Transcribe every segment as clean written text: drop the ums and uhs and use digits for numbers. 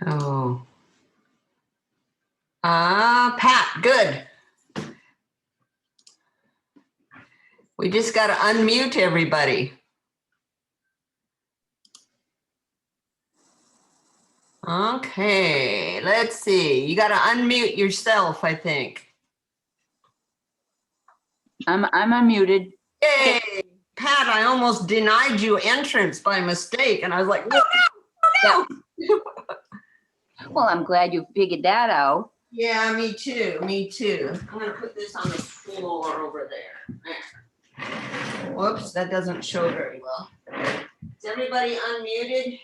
Oh. Pat, good. We just got to unmute everybody. Okay, let's see. You got to unmute yourself, I think. I'm unmuted. Yay! Pat, I almost denied you entrance by mistake, and I was like, no, no, no. Well, I'm glad you figured that out. Yeah, me too, me too. I'm gonna put this on the floor over there. Whoops, that doesn't show very well. Is everybody unmuted?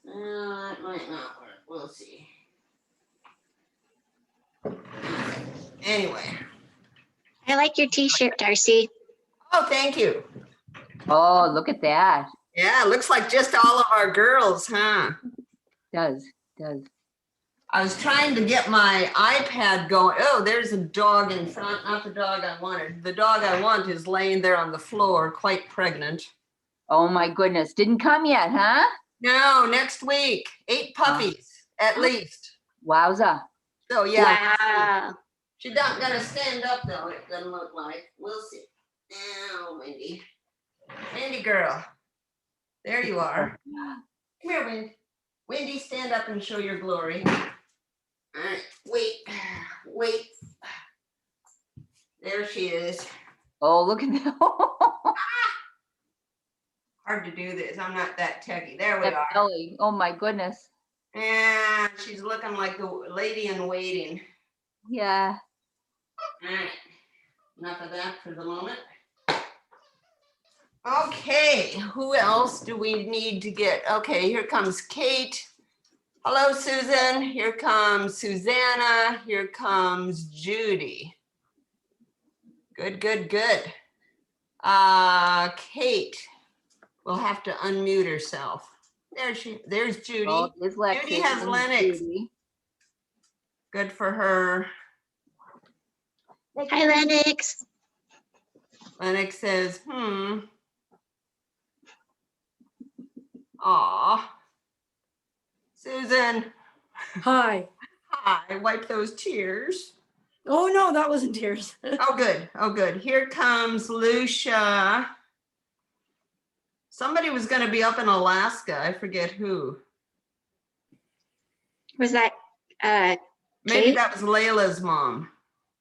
It might not work, we'll see. Anyway. I like your t-shirt, Darcy. Oh, thank you. Oh, look at that. Yeah, it looks like just all of our girls, huh? Does. I was trying to get my iPad going. Oh, there's a dog in front, not the dog I wanted. The dog I want is laying there on the floor, quite pregnant. Oh my goodness, didn't come yet, huh? No, next week. 8 puppies, at least. Wowza. So yeah. Wow. She's not gonna stand up though, it doesn't look like. We'll see. Oh, Wendy. Wendy girl. There you are. Come here, Wendy. Wendy, stand up and show your glory. All right, wait. There she is. Oh, look at that. Hard to do this. I'm not that techy. There we That are. belly. Oh my goodness. And she's looking like the lady in waiting. Yeah. All right. Enough of that for the moment. Okay, who else do we need to get? Okay, here comes Kate. Hello, Susan. Here comes Susanna. Here comes Judy. Good. Kate will have to unmute herself. There's Judy. Oh, there's Lexi. Judy has Lennox. Judy. Good for her. Hi, Lennox. Lennox says, Aw. Susan. Hi. Hi, wipe those tears. Oh, no, that wasn't tears. Oh, good. Here comes Lucia. Somebody was going to be up in Alaska. I forget who. Was that Maybe Kate? that was Layla's mom.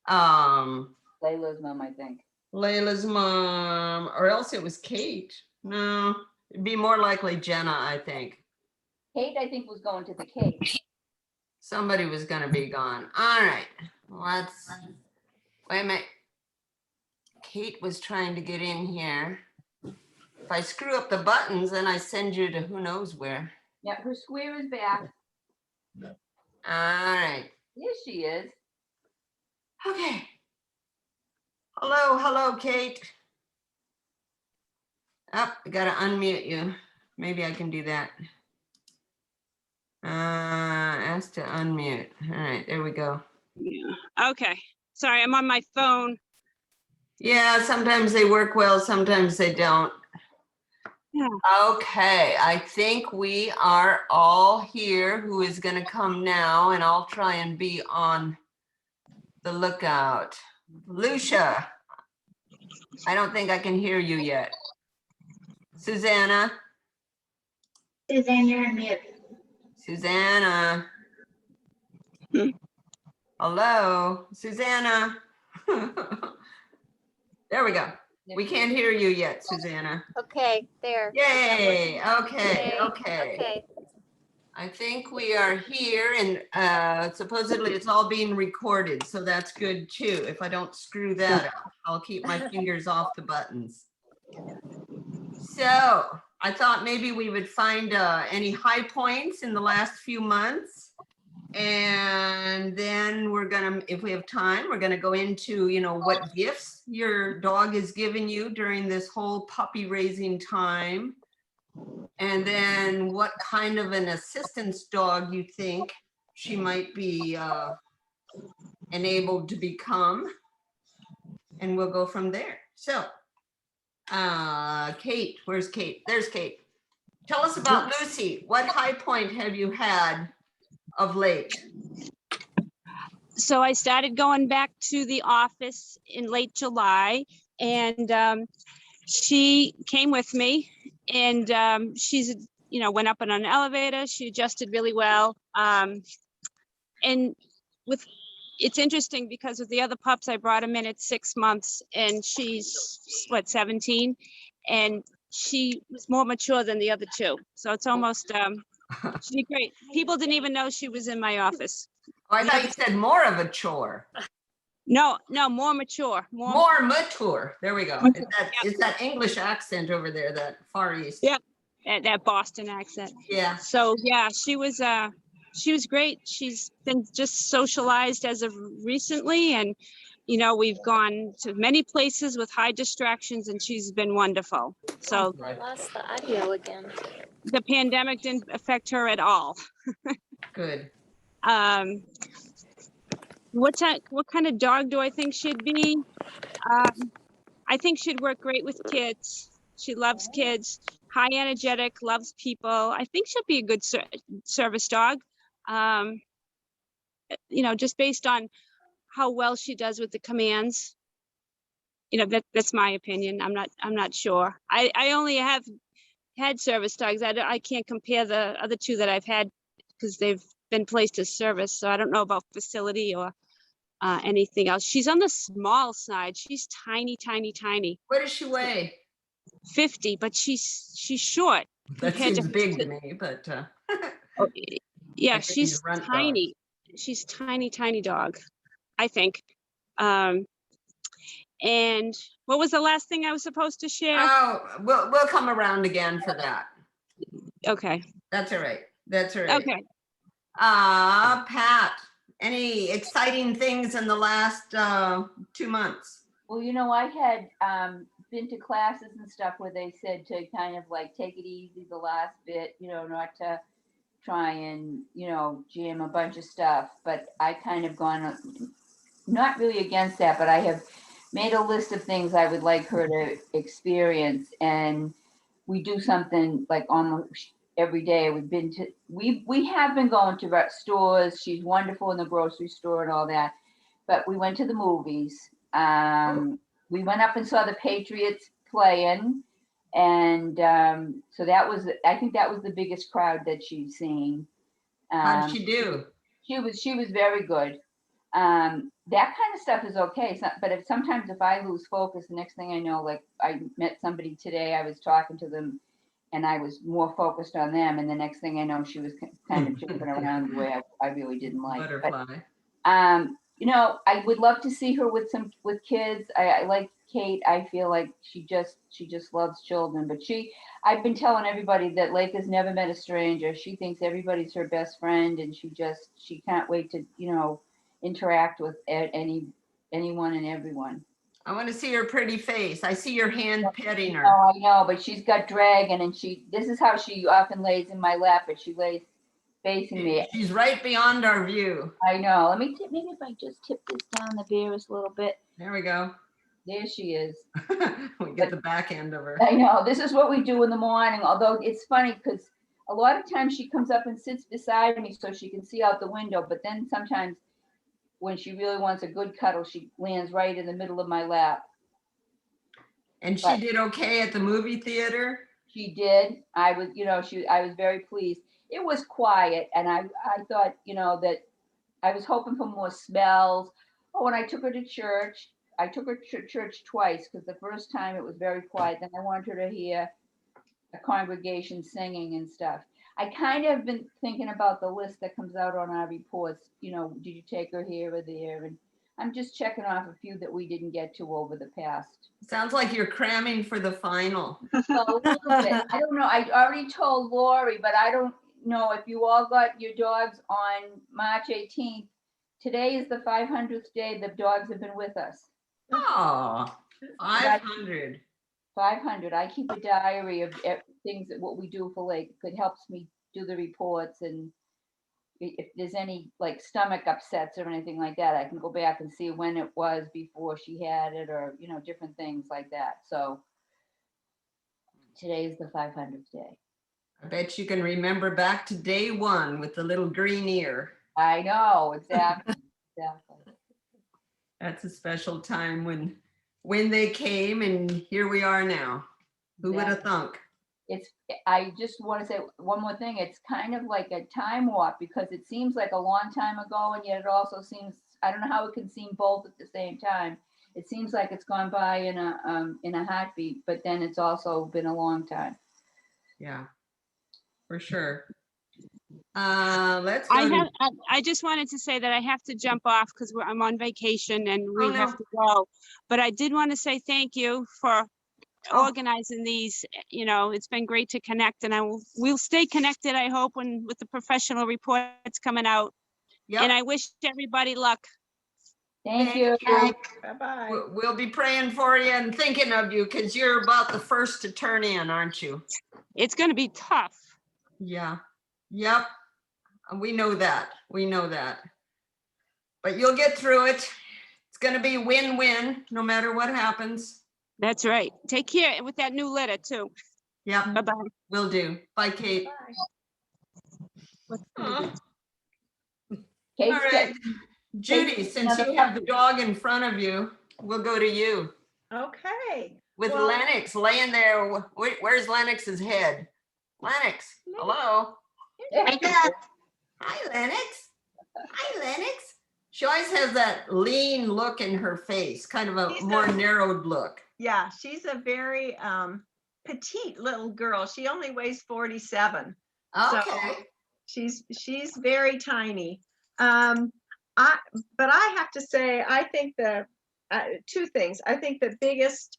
Layla's mom, I think. Layla's mom, or else it was Kate. No, it'd be more likely Jenna, I think. Kate, I think, was going to the Cape. Somebody was going to be gone. All right, let's, wait a minute. Kate was trying to get in here. If I screw up the buttons, then I send you to who knows where. Yeah, her square is back. All right. Here she is. Okay. Hello, Kate. Oh, I gotta unmute you. Maybe I can do that. Ask to unmute. All right, there we go. Yeah. Okay. Sorry, I'm on my phone. Yeah, sometimes they work well, sometimes they don't. Yeah. Okay, I think we are all here. Who is gonna come now? And I'll try and be on the lookout. Lucia, I don't think I can hear you yet. Susanna. Suzanne, you're on mute. Susanna. Hello, Susanna. There we go. We can't hear you yet, Susanna. Okay, there. Yay, okay. Okay. I think we are here and supposedly it's all being recorded, so that's good too. If I don't screw that up, I'll keep my fingers off the buttons. So I thought maybe we would find any high points in the last few months. And then we're gonna, if we have time, we're gonna go into, what gifts your dog is giving you during this whole puppy raising time. And then what kind of an assistance dog you think she might be enabled to become. And we'll go from there. So, Kate, where's Kate? There's Kate. Tell us about Lucy. What high point have you had of late? So I started going back to the office in late July, and she came with me, and she's, went up in an elevator. She adjusted really well. And it's interesting because with the other pups, I brought them in at 6 months, and she's 17, and she was more mature than the other two. So it's almost, she did great. People didn't even know she was in my office. Oh, I thought you said more of a chore. No, more mature. More mature. There we go. It's that English accent over there, that Far East. Yeah. That Boston accent. Yeah. So yeah, she was great. She's been just socialized as of recently, and we've gone to many places with high distractions, and she's been wonderful. So I lost the audio again. the pandemic didn't affect her at all. Good. What kind of dog do I think she'd be? I think she'd work great with kids. She loves kids, high energetic, loves people. I think she'll be a good service dog. Just based on how well she does with the commands. That's my opinion. I'm not sure. I only have had service dogs. I can't compare the other two that I've had because they've been placed as service. So I don't know about facility or anything else. She's on the small side. She's tiny, tiny, tiny. What does she weigh? 50, but she's short. That compared seems to- big to me, but Oh, yeah, I think she's these runt dogs. tiny. She's tiny, tiny dog, I think. And what was the last thing I was supposed to share? oh, we'll come around again for that. Okay. That's all right. That's all right. Okay. Pat, any exciting things in the last 2 months? Well, I had been to classes and stuff where they said to kind of like take it easy the last bit, not to try and, jam a bunch of stuff. But I kind of gone, not really against that, but I have made a list of things I would like her to experience. And we do something like almost every day. We have been going to stores. She's wonderful in the grocery store and all that. But we went to the movies. We went up and saw the Patriots playing, and so I think that was the biggest crowd that she's seen. How did she do? She was very good. That kind of stuff is okay, but sometimes if I lose focus, the next thing I know, like I met somebody today, I was talking to them, and I was more focused on them, and the next thing I know, she was kind of jumping around the way I really didn't like. Butterfly. But, I would love to see her with kids. I like Kate. I feel like she just loves children. But I've been telling everybody that Lake has never met a stranger. She thinks everybody's her best friend, and she can't wait to interact with anyone and everyone. I want to see her pretty face. I see your hand petting her. Oh, I know, but she's got dragon, and this is how she often lays in my lap, but she lays facing me. She's right beyond our view. I know. Let me maybe if I just tip this down the Beerus a little bit. There we go. There she is. We get the back end of her. I know. This is what we do in the morning. Although it's funny because a lot of times she comes up and sits beside me so she can see out the window. But then sometimes when she really wants a good cuddle, she lands right in the middle of my lap. And she did okay at the movie theater? She did. I was very pleased. It was quiet, and I thought, that I was hoping for more smells. Oh, and I took her to church. I took her to church twice because the first time it was very quiet. Then I wanted her to hear a congregation singing and stuff. I kind of been thinking about the list that comes out on our reports. Did you take her here or there? And I'm just checking off a few that we didn't get to over the past. Sounds like you're cramming for the final. Well, a little bit. I don't know. I already told Lori, but I don't know if you all got your dogs on March 18th. Today is the 500th day the dogs have been with us. Oh, 500. 500. I keep a diary of things what we do for Lake. It helps me do the reports, and if there's any like stomach upsets or anything like that, I can go back and see when it was before she had it, or different things like that. So today is the 500th day. I bet you can remember back to day one with the little green ear. I know, exactly, exactly. That's a special time when they came, and here we are now. Who would have Exactly. thunk? I just want to say one more thing. It's kind of like a time warp because it seems like a long time ago, and yet it also seems, I don't know how it can seem both at the same time. It seems like it's gone by in a heartbeat, but then it's also been a long time. Yeah, for sure. Let's go to, I just wanted to say that I have to jump off because I'm on vacation and we Oh, no. have to go. But I did want to say thank you for Oh. organizing these. You know, it's been great to connect, and we'll stay connected, I hope, with the professional reports coming out. And yep, I wish everybody luck. Thank you. Bye-bye. we'll be praying for you and thinking of you because you're about the first to turn in, aren't you? It's going to be tough. Yeah, yep. We know that. We know that. But you'll get through it. It's going to be win-win no matter what happens. That's right. Take care with that new letter too. Yep, Bye-bye. will do. Bye, Kate. Aw. Kate's All right, getting- Judy, since you have the dog in front of you, we'll go to you Okay. with Well- Lennox laying there. Where's Lennox's head? Lennox, hello. Wake up. Hi, Lennox. Hi, Lennox. She always has that lean look in her face, kind of a She's more a- narrowed look. Yeah, she's a very petite little girl. She only weighs 47. So- Okay. She's very tiny. But I have to say, I think two things. I think the biggest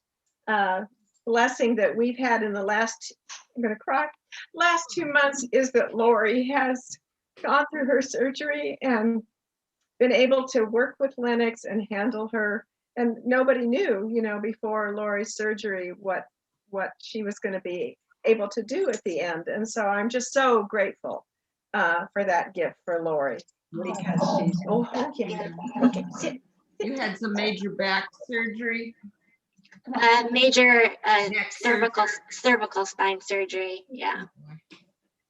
blessing that we've had in the last 2 months is that Lori has gone through her surgery and been able to work with Lennox and handle her. And nobody knew, before Lori's surgery what she was going to be able to do at the end. And so I'm just so grateful for that gift for Lori because she's okay, sit. You had some major back surgery. Major Neck cervical spine surgery. Yeah.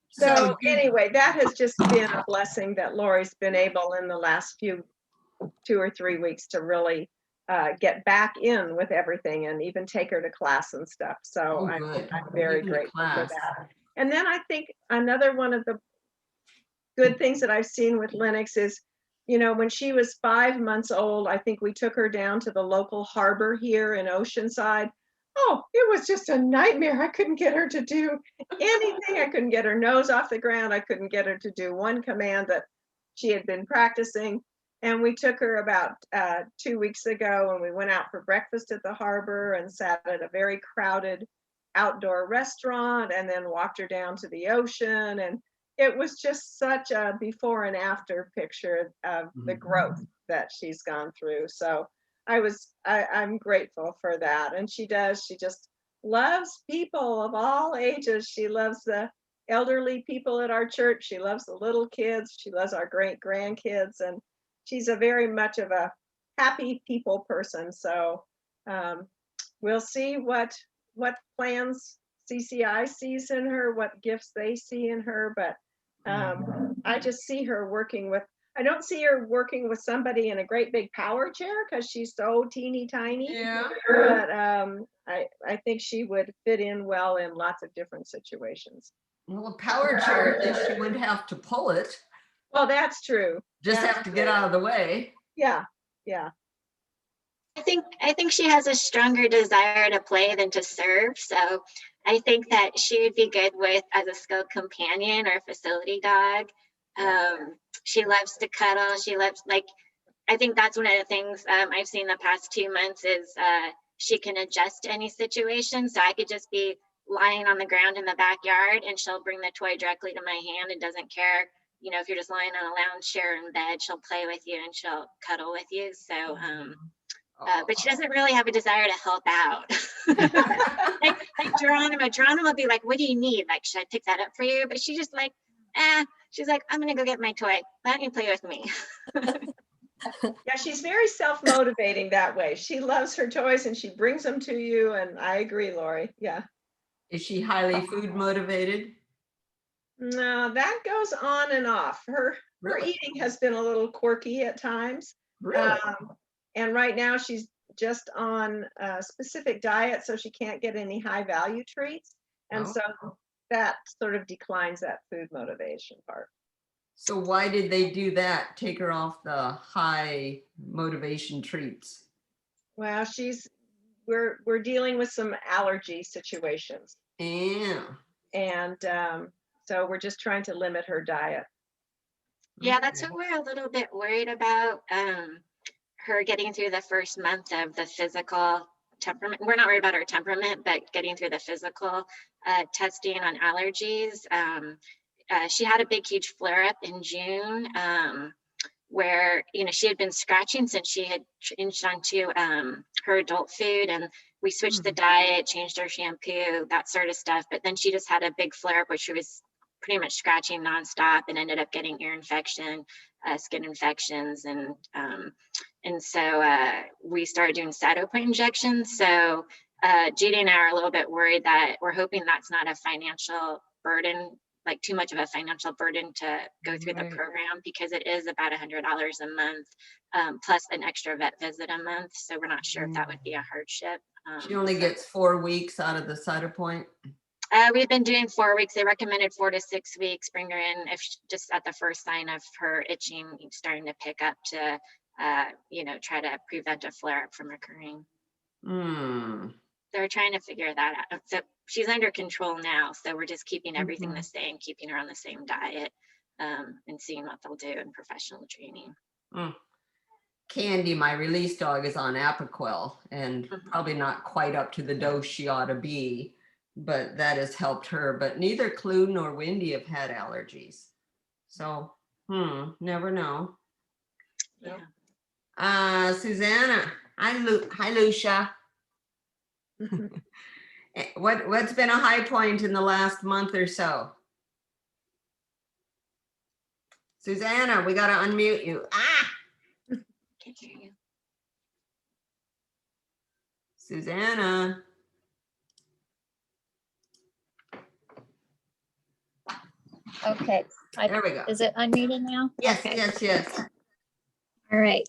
So anyway, that has just been a blessing that Lori's been able in the last 2 or 3 weeks to really get back in with everything and even take her to class and stuff. So I'm very Even to grateful for class. that. And then I think another one of the good things that I've seen with Lennox is, when she was 5 months old, I think we took her down to the local harbor here in Oceanside. Oh, it was just a nightmare. I couldn't get her to do anything. I couldn't get her nose off the ground. I couldn't get her to do one command that she had been practicing. And we took her about 2 weeks ago and we went out for breakfast at the harbor and sat at a very crowded outdoor restaurant and then walked her down to the ocean. And it was just such a before and after picture of the growth that she's gone through. So I'm grateful for that. And she just loves people of all ages. She loves the elderly people at our church. She loves the little kids. She loves our great grandkids. And she's a very much of a happy people person. So we'll see what plans CCI sees in her, what gifts they see in her. But I just see her I don't see her working with somebody in a great big power chair because she's so teeny tiny. Yeah. But I think she would fit in well in lots of different situations. Well, a power chair, at least she wouldn't have to pull it. Well, that's true. Just That's have to get out of the way. Yeah. I think she has a stronger desire to play than to serve. So I think that she would be good with as a skilled companion or facility dog. She loves to cuddle. She loves, I think that's one of the things I've seen the past 2 months is she can adjust to any situation. So I could just be lying on the ground in the backyard and she'll bring the toy directly to my hand and doesn't care. If you're just lying on a lounge chair in bed, she'll play with you and she'll cuddle with you. So, but she doesn't really have a desire to help out. like Geronimo will be like, what do you need? Like, should I pick that up for you? But she just she's like, I'm going to go get my toy. Why don't you play with me? Yeah, she's very self-motivating that way. She loves her toys and she brings them to you. And I agree, Lori. Yeah. Is she highly food motivated? No, that goes on and off. Her Really? eating has been a little quirky at times. Really? And right now she's just on a specific diet, so she can't get any high value treats. And Oh. so that sort of declines that food motivation part. So why did they do that? Take her off the high motivation treats? Well, we're dealing with some allergy situations. Yeah. And so we're just trying to limit her diet. Yeah, that's what we're a little bit worried about. Her getting through the first month of the physical temperament. We're not worried about her temperament, but getting through the physical testing on allergies. She had a big, huge flare up in June where, she had been scratching since she had changed onto her adult food. And we switched the diet, changed her shampoo, that sort of stuff. But then she just had a big flare up where she was pretty much scratching nonstop and ended up getting ear infection, skin infections. And so we started doing cytopine injections. So Judy and I are a little bit worried that we're hoping that's not a financial burden, like too much of a financial burden to go through the program, because it is about $100 a month, plus an extra vet visit a month. So we're not sure if that would be a hardship. She only gets 4 weeks out of the Cytopoint. We've been doing 4 weeks. They recommended 4 to 6 weeks. Bring her in if just at the first sign of her itching starting to pick up to, try to prevent a flare up from occurring. They're trying to figure that out. So she's under control now. So we're just keeping everything the same, keeping her on the same diet, and seeing what they'll do in professional training. Candy, my release dog, is on Apoquel and probably not quite up to the dose she ought to be, but that has helped her. But neither Clue nor Wendy have had allergies. So, never know. Yeah. Susanna. Hi, Lucia. What's been a high point in the last month or so? Susanna, we got to unmute you. Can't hear you. Susanna. Okay. There we go. Is it unmuted now? Yes, Okay. yes. All right.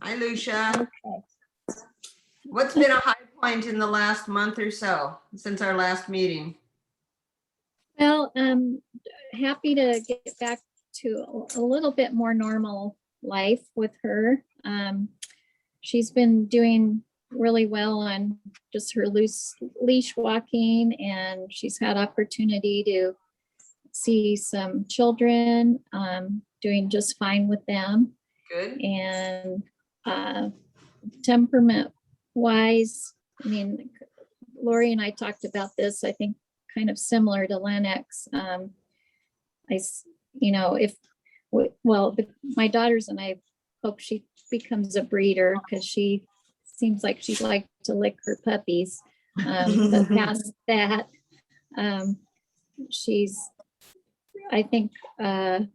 Hi, Lucia. Okay. What's been a high point in the last month or so since our last meeting? Well, I'm happy to get back to a little bit more normal life with her. She's been doing really well on just her loose leash walking, and she's had opportunity to see some children, doing just fine with them. Good. And temperament wise, I mean, Lori and I talked about this, I think kind of similar to Lennox. My daughters and I hope she becomes a breeder, because she seems like she'd like to lick her puppies. But past that, she's, I think, has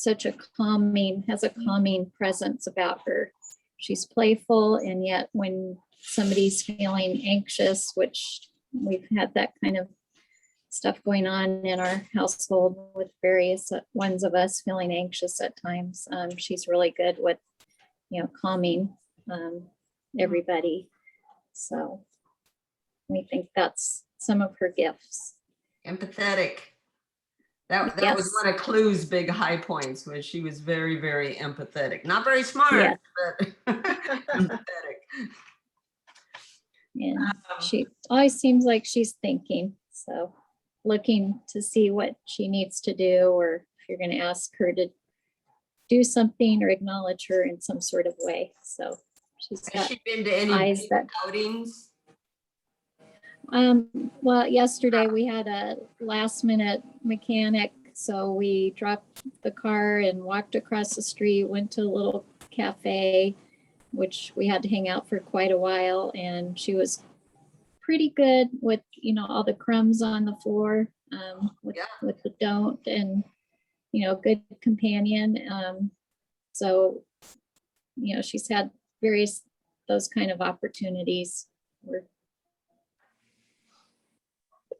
a calming presence about her. She's playful, and yet when somebody's feeling anxious, which we've had that kind of stuff going on in our household with various ones of us feeling anxious at times, she's really good with, calming everybody. So we think that's some of her gifts. Empathetic. That Yes. was one of Clue's big high points, was she was very, very empathetic. Not very smart, but empathetic. And she always seems like she's thinking, so looking to see what she needs to do, or if you're going to ask her to do something or acknowledge her in some sort of way. So she's Has got she been to any eyes big that outings? well, yesterday we had a last minute mechanic, so we dropped the car and walked across the street, went to a little cafe, which we had to hang out for quite a while, and she was pretty good with, all the crumbs on the floor, with the don't, and, good companion. So, she's had various, those kind of opportunities.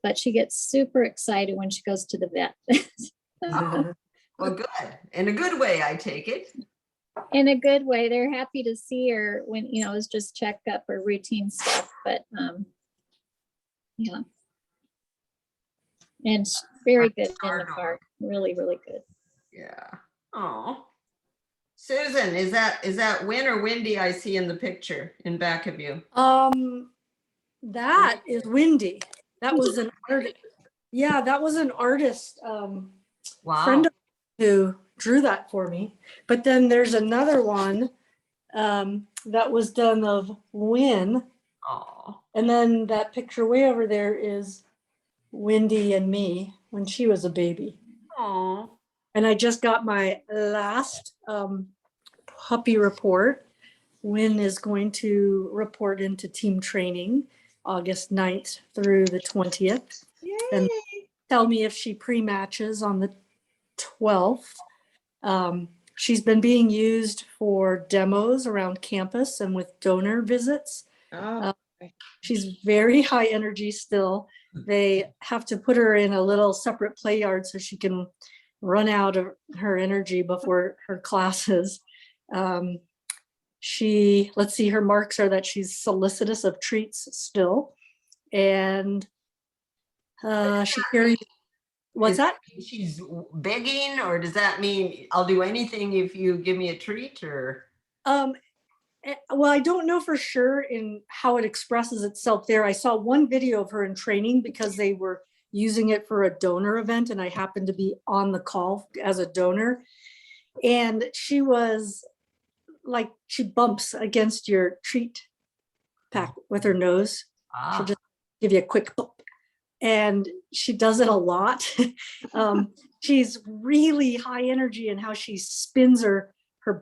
But she gets super excited when she goes to the vet. Well, good. In a good way, I take it. In a good way. They're happy to see her when, it's just checkup or routine stuff, but yeah. And she's very good in the park. Really, really good. Yeah. Oh. Susan, is that Win or Windy I see in the picture in back of you? That is Windy. That was an artist. Yeah, that was an artist, Wow. friend of mine who drew that for me. But then there's another one that was done of Win. Oh. And then that picture way over there is Windy and me when she was a baby. Oh. And I just got my last puppy report. Win is going to report into team training August 9th through the 20th. And tell me if she pre-matches on the 12th. She's been being used for demos around campus and with donor visits. Oh, She's very high energy still. They have to put her in a little separate play yard so she can run out of her energy before her classes. Let's see, her marks are that she's solicitous of treats still. And she carries, what's that? She's begging, or does that mean I'll do anything if you give me a treat, or? Well, I don't know for sure in how it expresses itself there. I saw one video of her in training because they were using it for a donor event and I happened to be on the call as a donor. And she was like, she bumps against your treat pack with her nose. She'll just give you a quick bump. And she does it a lot. She's really high energy in how she spins her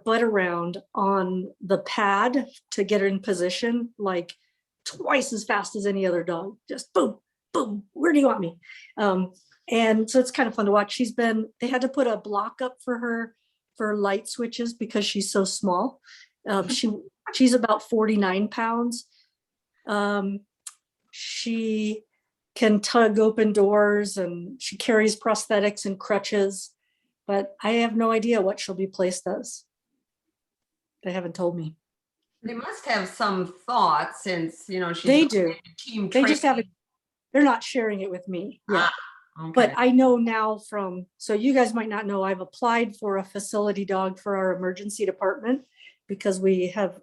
butt around on the pad to get her in position, like twice as fast as any other dog. Just boom, boom, where do you want me? And so it's kind of fun to watch. They had to put a block up for her for light switches because she's so small. She's about 49 pounds. She can tug open doors and she carries prosthetics and crutches, but I have no idea what she'll be placed as. They haven't told me. They must have some thought since, she's They do. Team They just training. haven't, they're not sharing it with me yet. Okay. But I know now so you guys might not know, I've applied for a facility dog for our emergency department because we have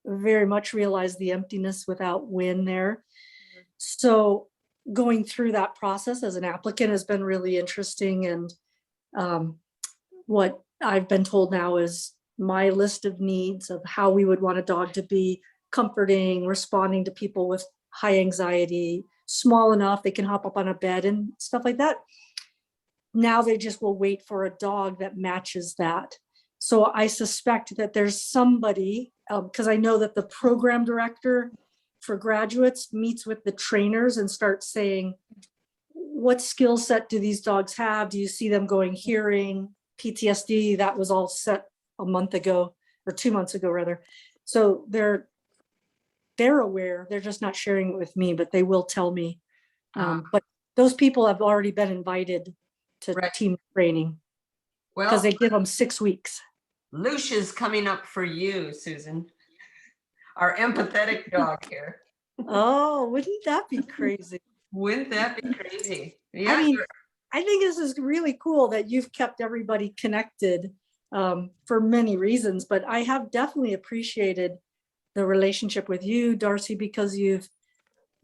very much realized the emptiness without Win there. So going through that process as an applicant has been really interesting. And what I've been told now is my list of needs of how we would want a dog to be: comforting, responding to people with high anxiety, small enough they can hop up on a bed and stuff like that. Now they just will wait for a dog that matches that. So I suspect that there's somebody, because I know that the program director for graduates meets with the trainers and starts saying, what skill set do these dogs have? Do you see them going hearing, PTSD? That was all set a month ago, or 2 months ago rather. So they're aware, they're just not sharing it with me, but they will tell me. But those people have already been invited to team training because Well, they give them 6 weeks. Lucia's coming up for you, Susan. Our empathetic dog here. Oh, wouldn't that be crazy? Wouldn't that be crazy? Yeah. I mean, I think this is really cool that you've kept everybody connected for many reasons, but I have definitely appreciated the relationship with you, Darcy, because you've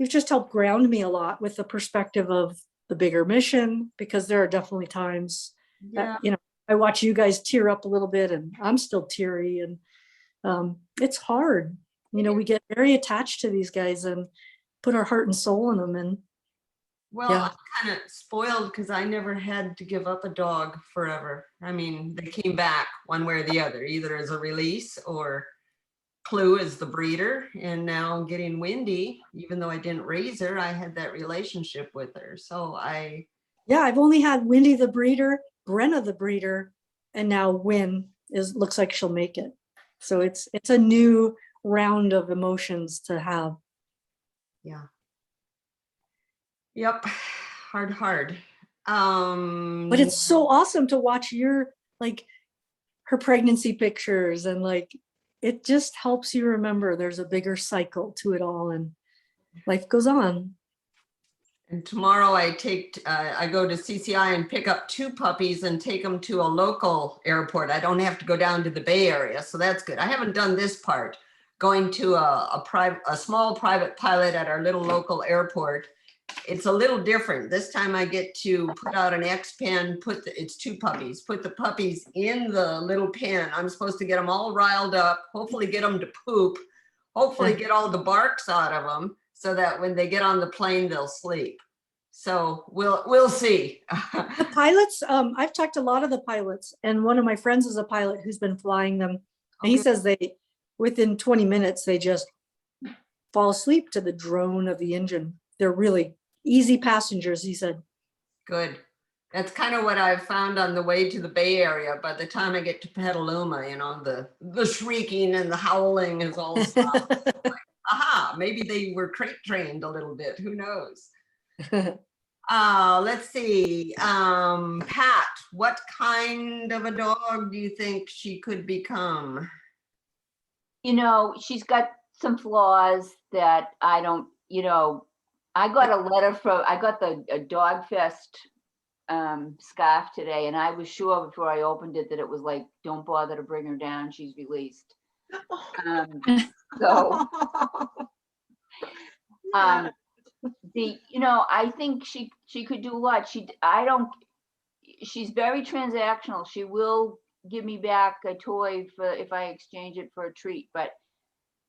just helped ground me a lot with the perspective of the bigger mission, because there are definitely times that, I watch you guys tear up a little bit and I'm still teary, and it's hard. We get very attached to these guys and put our heart and soul in them. And well, I'm kind of spoiled because I never had to give up a dog forever. I mean, they came back one way or the other, either as a release or Clue as the breeder. And now getting Windy, even though I didn't raise her, I had that relationship with her. So I've only had Windy the breeder, Brenna the breeder, and now Win looks like she'll make it. So it's a new round of emotions to have. Yeah. Yep. Hard. But it's so awesome to watch your, like, her pregnancy pictures, and like, it just helps you remember there's a bigger cycle to it all, and life goes on. And tomorrow I go to CCI and pick up 2 puppies and take them to a local airport. I don't have to go down to the Bay Area, so that's good. I haven't done this part, going to a small private pilot at our little local airport. It's a little different. This time I get to put out an X pen, it's 2 puppies, put the puppies in the little pen. I'm supposed to get them all riled up, hopefully get them to poop, hopefully get all the barks out of them, so that when they get on the plane, they'll sleep. So we'll see. The pilots, I've talked to a lot of the pilots, and one of my friends is a pilot who's been flying them. And he Okay. says within 20 minutes, they just fall asleep to the drone of the engine. They're really easy passengers, he said. Good. That's kind of what I've found on the way to the Bay Area. By the time I get to Petaluma, the shrieking and the howling is all stopped. Aha, maybe they were crate trained a little bit. Who knows? Let's see. Pat, what kind of a dog do you think she could become? She's got some flaws that I don't, I got the Dog Fest scarf today, and I was sure before I opened it that it was like, don't bother to bring her down, she's released. So I think she could do a lot. She's very transactional. She will give me back a toy if I exchange it for a treat, but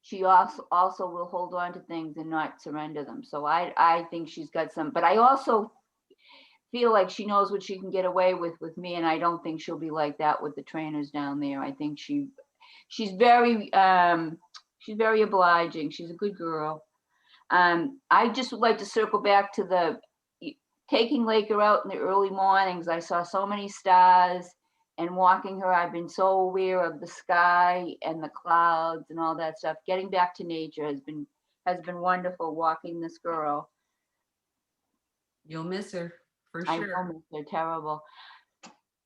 she also will hold on to things and not surrender them. So I think she's got some, but I also feel like she knows what she can get away with me, and I don't think she'll be like that with the trainers down there. I think she's very obliging. She's a good girl. I just would like to circle back to taking Laker out in the early mornings. I saw so many stars, and walking her, I've been so aware of the sky and the clouds and all that stuff. Getting back to nature has been wonderful, walking this girl. You'll miss her for I sure. know, they're terrible.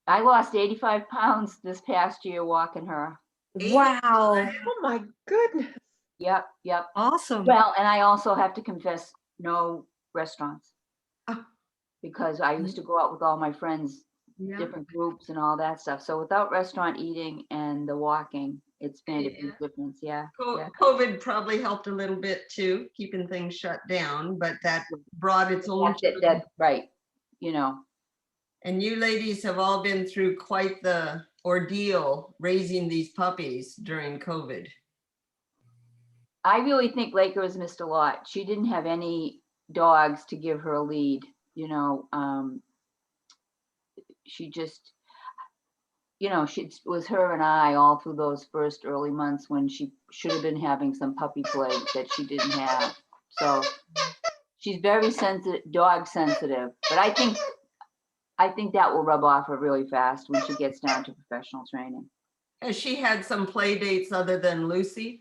I lost 85 pounds this past year walking her. Wow. Oh my goodness. Yep. Awesome. Well, and I also have to confess, no restaurants. Ah. Because I used to go out with all my friends, Yeah. different groups and all that stuff. So without restaurant eating and the walking, it's made a Yeah. big difference. Yeah. COVID probably helped a little bit too, keeping things shut down, but that brought its own. That's right. And you ladies have all been through quite the ordeal raising these puppies during COVID. I really think Laker has missed a lot. She didn't have any dogs to give her a lead, she just, she was her and I all through those first early months when she should have been having some puppy play that she didn't have. So she's very dog sensitive, but I think that will rub off her really fast when she gets down to professional training. Has she had some play dates other than Lucy?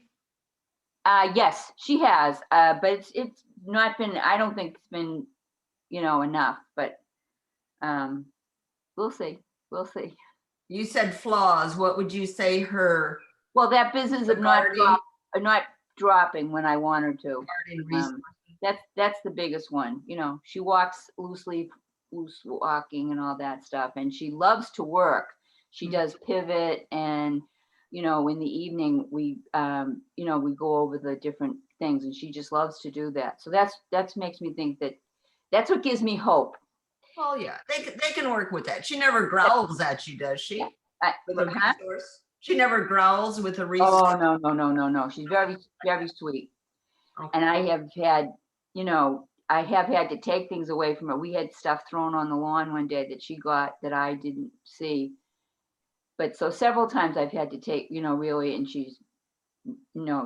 Yes, she has, but it's not been, I don't think it's been, enough, but we'll see. You said flaws. What would you say her? Well, that business of not dropping when I want her to. That's the biggest one. She walks loose walking and all that stuff, and she loves to work. She does pivot, and in the evening we we go over the different things, and she just loves to do that. So that makes me think that's what gives me hope. Well, yeah, they can work with that. She never growls at you, does she? With a resource? She never growls with a resource. Oh, no. She's very, very sweet. Okay. And I have had to take things away from her. We had stuff thrown on the lawn one day that she got that I didn't see. But so several times I've had to take, really, and she's,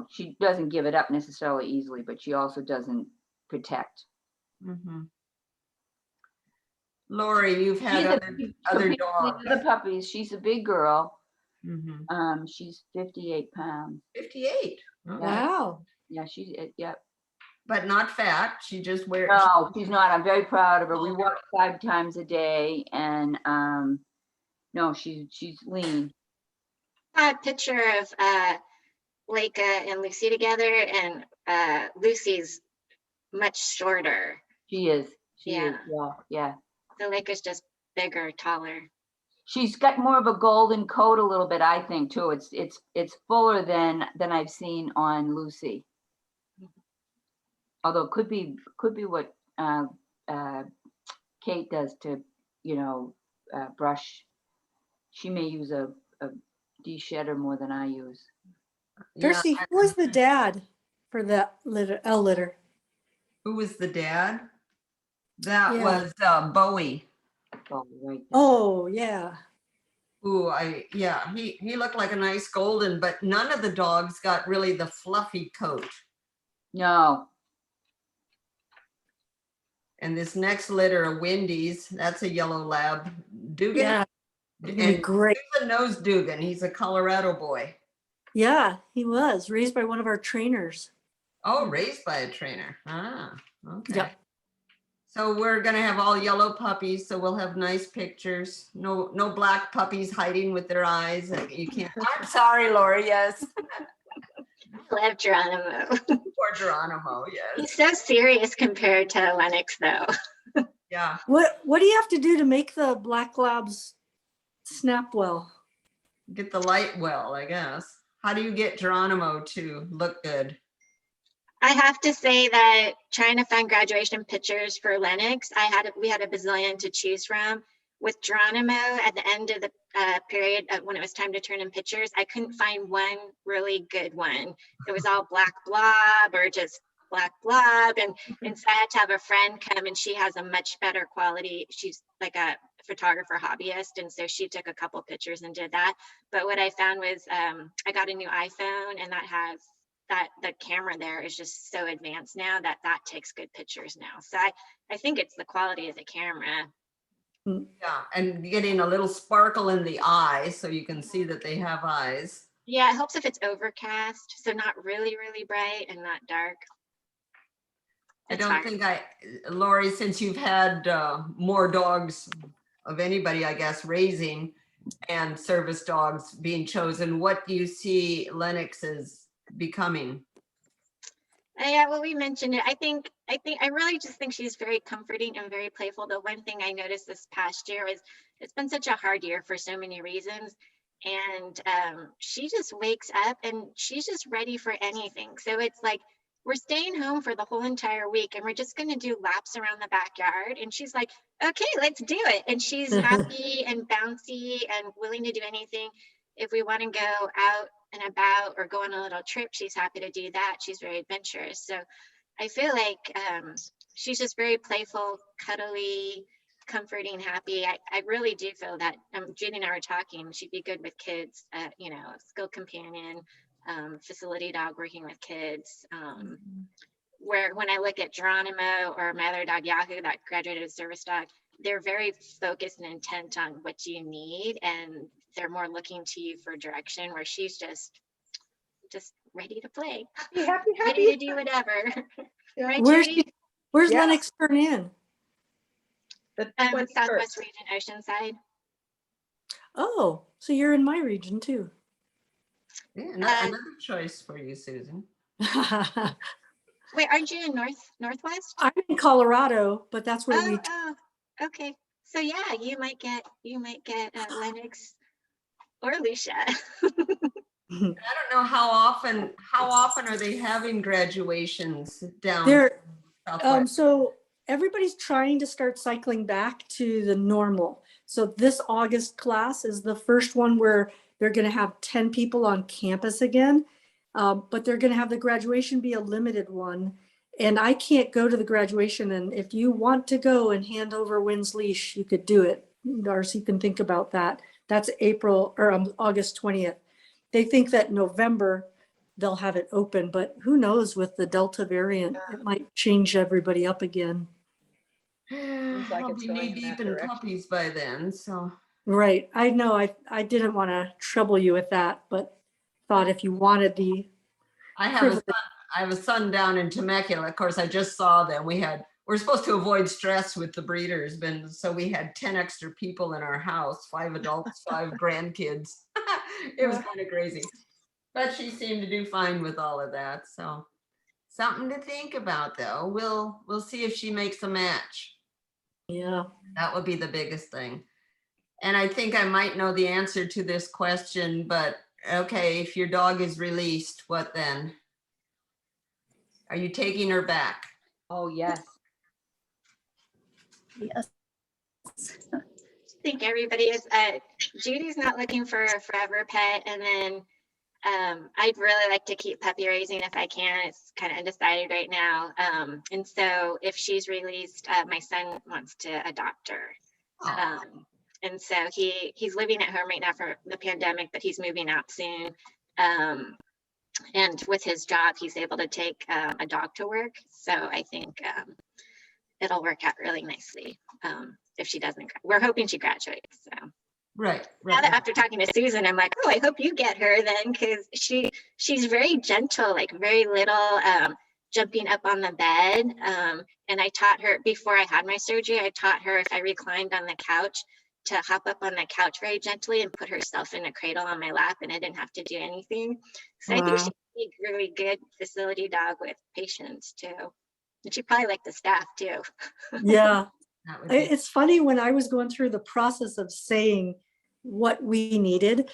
she doesn't give it up necessarily easily, but she also doesn't protect. Mm-hmm. Lori, you've had other dogs. The puppies. She's a big girl. Mm-hmm. She's 58 pounds. 58. Wow. Yeah, but not fat. She just wears. No, she's not. I'm very proud of her. We walk 5 times a day and, no, she's lean. A picture of Leica and Lucy together, and Lucy's much shorter. She is. She is. Yeah. Yeah. The Leica's just bigger, taller. She's got more of a golden coat a little bit, I think, too. It's fuller than I've seen on Lucy. Although it could be what Kate does to, brush. She may use a de-shedder more than I use. Yeah, Darcy, who was the dad for that litter, L-litter? who was the dad? That Yeah. was Bowie. Oh, right. Oh, yeah. Who he looked like a nice golden, but none of the dogs got really the fluffy coat. No. And this next litter of Wendy's, that's a yellow lab. Dugan, Yeah. It'd be and great. Susan knows Dugan. He's a Colorado boy. Yeah, he was raised by one of our trainers. Oh, raised by a trainer. Ah, okay. Yep. So we're gonna have all yellow puppies, so we'll have nice pictures. No black puppies hiding with their eyes. You can't. I'm sorry, Lori. Yes. I love Geronimo. Poor Geronimo. Yes. He's so serious compared to Lennox, though. Yeah. What do you have to do to make the black labs snap well? Get the light well, I guess. How do you get Geronimo to look good? I have to say that trying to find graduation pictures for Lennox, we had a bazillion to choose from. With Geronimo, at the end of the period when it was time to turn in pictures, I couldn't find one really good one. It was all black blob or just black blob. And so I had to have a friend come, and she has a much better quality. She's like a photographer hobbyist. And so she took a couple pictures and did that. But what I found was I got a new iPhone, and that has the camera there is just so advanced now that takes good pictures now. So I think it's the quality of the camera. Yeah, and getting a little sparkle in the eye so you can see that they have eyes. Yeah, it helps if it's overcast, so not really, really bright and not dark. I It's don't hard. think Lori, since you've had more dogs of anybody, I guess, raising and service dogs being chosen, what do you see Lennox as becoming? Yeah, well, we mentioned it. I really just think she's very comforting and very playful. The one thing I noticed this past year was it's been such a hard year for so many reasons. And she just wakes up and she's just ready for anything. So it's like, we're staying home for the whole entire week and we're just going to do laps around the backyard. And she's like, okay, let's do it. And she's happy and bouncy and willing to do anything. If we want to go out and about or go on a little trip, she's happy to do that. She's very adventurous. So I feel like she's just very playful, cuddly, comforting, happy. I really do feel that Judy and I were talking, she'd be good with kids, skill companion, facility dog working with kids. Where when I look at Geronimo or my other dog Yahoo that graduated as service dog, they're very focused and intent on what you need, and they're more looking to you for direction, where she's just ready to play, Happy. ready to do whatever. Yeah. Right, Where's Judy? Where's Yes. Lennox turn in? The Southwest 21st. region, Oceanside. Oh, so you're in my region too. Yeah, another choice for you, Susan. I'm Wait, aren't you in Northwest? in Colorado, but that's where we. Oh, okay. So yeah, you might get Lennox or Lucia. I don't know how often are they having graduations down They're Southwest? so everybody's trying to start cycling back to the normal. So this August class is the first one where they're going to have 10 people on campus again, but they're going to have the graduation be a limited one. And I can't go to the graduation. And if you want to go and hand over Wynn's leash, you could do it. Darcy, you can think about that. That's August 20th. They think that November they'll have it open, but who knows with the Delta variant, it might change everybody up again. like I'll it's be going knee in deep that in direction. puppies by then, so. Right. I know I didn't want to trouble you with that, but thought if you wanted the I have a son, I have a son down in Temecula. Of course, I just saw them. We're supposed to avoid stress with the breeders, but so we had 10 extra people in our house, 5 adults, 5 grandkids. It was kind of crazy. But she seemed to do fine with all of that. So something to think about though. We'll see if she makes a match. Yeah. That would be the biggest thing. And I think I might know the answer to this question, but okay, if your dog is released, what then? Are you taking her back? Oh, yes. Yes. I think everybody is. Judy's not looking for a forever pet, and then I'd really like to keep puppy raising if I can. It's kind of undecided right now. And so if she's released, my son wants to adopt her. Oh, And so he's living at home right now for the pandemic, but he's moving out soon. And with his job, he's able to take a dog to work. So I think it'll work out really nicely if she doesn't. We're hoping she graduates. So right, now that right. after talking to Susan, I'm like, oh, I hope you get her then, because she's very gentle, like very little, jumping up on the bed. And I taught her before I had my surgery. I taught her if I reclined on the couch to hop up on the couch very gently and put herself in a cradle on my lap, and I didn't have to do anything. So I think Wow. she'd be a really good facility dog with patience too. And she'd probably like the staff too. Yeah. That would be, It's funny, when I was going through the process of saying what we needed,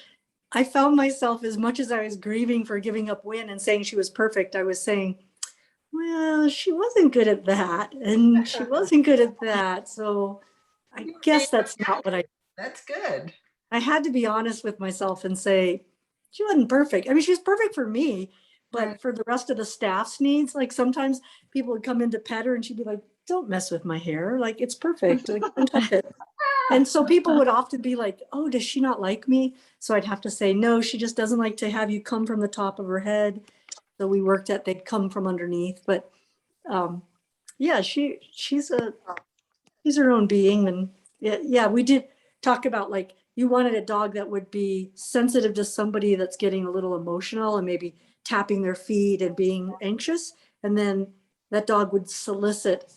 I found myself, as much as I was grieving for giving up Win and saying she was perfect, I was saying, well, she wasn't good at that, and she wasn't good at that. So I guess that's not what that's good. I had to be honest with myself and say, she wasn't perfect. I mean, she's perfect for me, but Right. for the rest of the staff's needs, like sometimes people would come in to pet her and she'd be like, don't mess with my hair. Like, it's perfect. Like, don't touch it. And so people would often be like, oh, does she not like me? So I'd have to say, no, she just doesn't like to have you come from the top of her head. So we worked at, they'd come from underneath. But yeah, she's her own being. And yeah, we did talk about, like, you wanted a dog that would be sensitive to somebody that's getting a little emotional and maybe tapping their feet and being anxious. And then that dog would solicit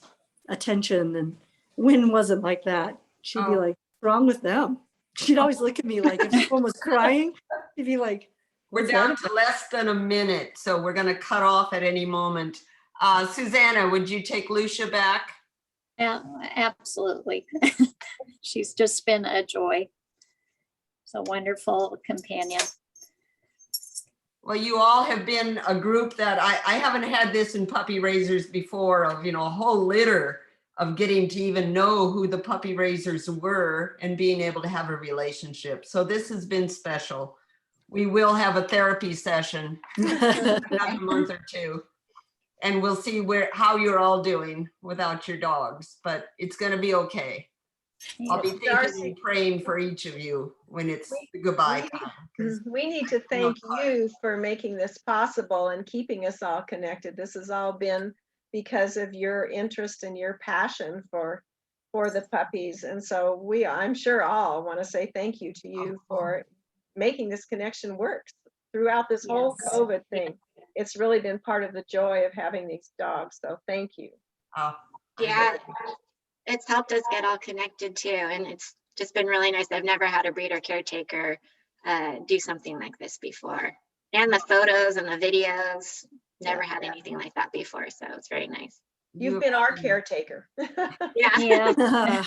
attention. And Win wasn't like that. She'd be Oh. like, what's wrong with them? She'd always look at me like, if someone was crying, she'd be like, We're what's down that to less than a minute, so we're gonna cut off at any moment. Susanna, would you take Lucia back? Yeah, absolutely. She's just been a joy. So wonderful companion. Well, you all have been a group that I haven't had this in puppy raisers before, of, a whole litter of getting to even know who the puppy raisers were and being able to have a relationship. So this has been special. We will have a therapy session in another month or two, and we'll see how you're all doing without your dogs, but it's going to be okay. I'll be thinking Darcy. and praying for each of you when it's the goodbye time. 'cause We need to thank you for making this possible and keeping us all connected. This has all been because of your interest and your passion for the puppies. And so I'm sure all want to say thank you to you for making this connection work throughout this whole Yes. COVID thing. It's really been part of the joy of having these dogs. So thank you. Yeah, it's helped us get all connected too. And it's just been really nice. I've never had a breeder caretaker do something like this before. And the photos and the videos, never had anything like that before. So it's very nice. You've been our caretaker. Yeah. Yeah.